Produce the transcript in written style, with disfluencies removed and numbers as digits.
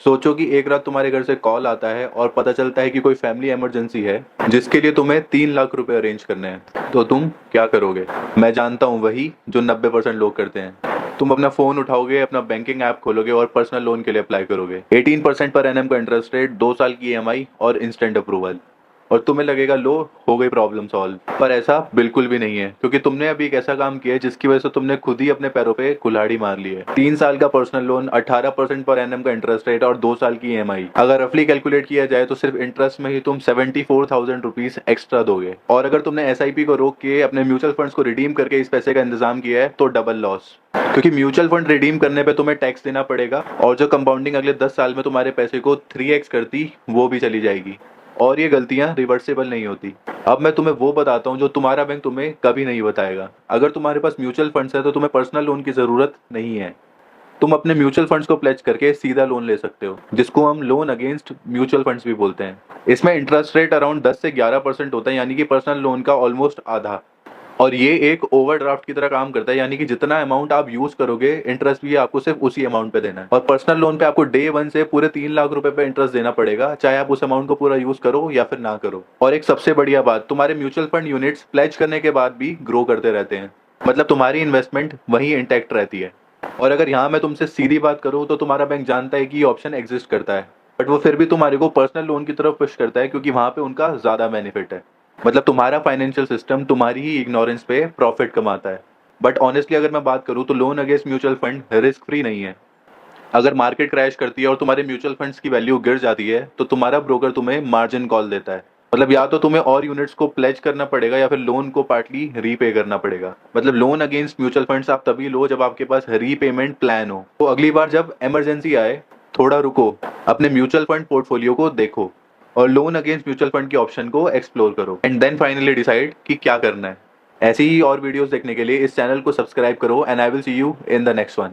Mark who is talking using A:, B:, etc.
A: सोचो कि एक रात तुम्हारे घर से कॉल आता है और पता चलता है कि कोई फैमिली इमरजेंसी है जिसके लिए तुम्हें 3 लाख रुपए अरेंज करने हैं, तो तुम क्या करोगे? मैं जानता हूँ वही जो 90% लोग करते हैं। तुम अपना फोन उठाओगे, अपना बैंकिंग ऐप खोलोगे और पर्सनल लोन के लिए अप्लाई करोगे। 18% पर एनएम का इंटरेस्ट रेट, 2 साल की ईएमआई और इंस्टेंट अप्रूवल। और तुम्हें लगेगा लो, हो गई प्रॉब्लम सॉल्व। पर ऐसा बिल्कुल भी नहीं है, क्योंकि तुमने अभी एक ऐसा काम किया है जिसकी वजह से तुमने खुद ही अपने पैरों पे कुल्हाड़ी मार ली है। 3 साल का पर्सनल लोन, 18% पर एनएम का इंटरेस्ट रेट और 2 साल की ईएमआई। अगर रफली कैलकुलेट किया जाए तो सिर्फ इंटरेस्ट में ही तुम 74,000 रुपीज एक्स्ट्रा दोगे। और अगर तुमने एसआईपी को रोक के अपने म्यूचुअल फंड्स को रिडीम करके इस पैसे का इंतजाम किया है तो डबल लॉस, क्योंकि म्यूचुअल फंड रिडीम करने पे तुम्हें टैक्स देना पड़ेगा और जो कंपाउंडिंग अगले 10 साल में तुम्हारे पैसे को 3x करती वो भी चली जाएगी। और ये गलतियां रिवर्सेबल नहीं होती। अब मैं तुम्हें वो बताता हूँ जो तुम्हारा बैंक तुम्हें कभी नहीं बताएगा। अगर तुम्हारे पास म्यूचुअल फंड्स है तो तुम्हें पर्सनल लोन की जरूरत नहीं है। तुम अपने म्यूचुअल फंड्स को प्लेज करके सीधा लोन ले सकते हो, जिसको हम लोन अगेंस्ट म्यूचुअल फंड्स भी बोलते हैं। इसमें इंटरेस्ट रेट अराउंड 10 से 11% होता है, यानी कि पर्सनल लोन का ऑलमोस्ट आधा। और ये एक ओवरड्राफ्ट की तरह काम करता है, यानी कि जितना अमाउंट आप यूज करोगे इंटरेस्ट भी आपको सिर्फ उसी अमाउंट पे देना है। और पर्सनल लोन पे आपको डे 1 से पूरे 3 लाख रुपए पे इंटरेस्ट देना पड़ेगा, चाहे आप उस अमाउंट को पूरा यूज करो या फिर ना करो। और एक सबसे बढ़िया बात, तुम्हारे म्यूचुअल फंड यूनिट्स प्लेज करने के बाद भी ग्रो करते रहते हैं, मतलब तुम्हारी इन्वेस्टमेंट वहीं इंटैक्ट रहती है। और अगर यहाँ मैं तुमसे सीधी बात करूँ तो तुम्हारा बैंक जानता है कि ये ऑप्शन एग्जिस्ट करता है, बट वो फिर भी तुम्हारे को पर्सनल लोन की तरफ पुश करता है, क्योंकि वहां पे उनका ज्यादा बेनिफिट है। मतलब तुम्हारा फाइनेंशियल सिस्टम तुम्हारी ही इग्नोरेंस पे प्रॉफिट कमाता है। बट ऑनेस्टली अगर मैं बात करूँ तो loan against mutual fund risk free नहीं है। अगर मार्केट क्रैश करती है और तुम्हारे म्यूचुअल फंड्स की वैल्यू गिर जाती है तो तुम्हारा ब्रोकर तुम्हें मार्जिन कॉल देता है। मतलब या तो तुम्हें और यूनिट्स को प्लेज करना पड़ेगा या फिर लोन को पार्टली रीपे करना पड़ेगा। मतलब लोन अगेंस्ट म्यूचुअल फंड्स आप तभी लो जब आपके पास रीपेमेंट प्लान हो। तो अगली बार जब इमरजेंसी आए, थोड़ा रुको, अपने म्यूचुअल फंड पोर्टफोलियो को देखो और लोन अगेंस्ट म्यूचुअल फंड के ऑप्शन को एक्सप्लोर करो एंड देन फाइनली डिसाइड कि क्या करना है। ऐसी ही और वीडियोस देखने के लिए इस चैनल को सब्सक्राइब करो and I will see you in the next one.